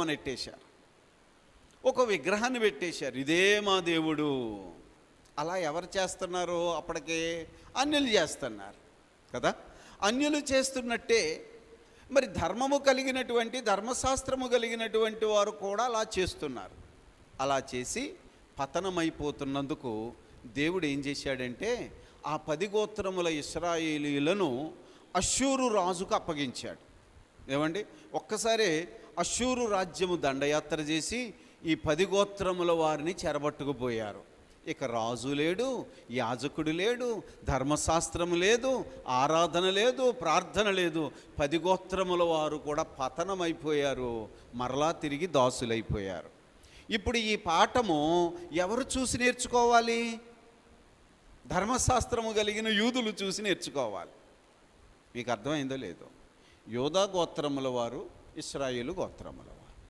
బొమ్మనెట్టేశారు, ఒక విగ్రహాన్ని పెట్టేశారు, ఇదే మా దేవుడు. అలా ఎవరు చేస్తున్నారు? అప్పటికే అన్యులు చేస్తున్నారు కదా. అన్యులు చేస్తున్నట్టే మరి ధర్మము కలిగినటువంటి, ధర్మశాస్త్రము కలిగినటువంటి వారు కూడా అలా చేస్తున్నారు. అలా చేసి పతనమైపోతున్నందుకు దేవుడు ఏం చేశాడంటే ఆ 10 గోత్రముల ఇశ్రాయేలీయులను అష్షూరు రాజుకు అప్పగించాడు. ఏమండి, ఒక్కసారి అష్షూరు రాజ్యము దండయాత్ర చేసి ఈ 10 గోత్రముల వారిని చెరబట్టుకుపోయారు. ఇక రాజు లేడు, యాజకుడు లేడు, ధర్మశాస్త్రము లేదు, ఆరాధన లేదు, ప్రార్థన లేదు. 10 గోత్రముల వారు కూడా పతనమైపోయారు, మరలా తిరిగి దాసులైపోయారు. ఇప్పుడు ఈ పాఠము ఎవరు చూసి నేర్చుకోవాలి? ధర్మశాస్త్రము కలిగిన యూదులు చూసి నేర్చుకోవాలి. మీకు అర్థమైందో లేదో? యోధా గోత్రముల వారు, ఇశ్రాయేలు గోత్రముల వారు.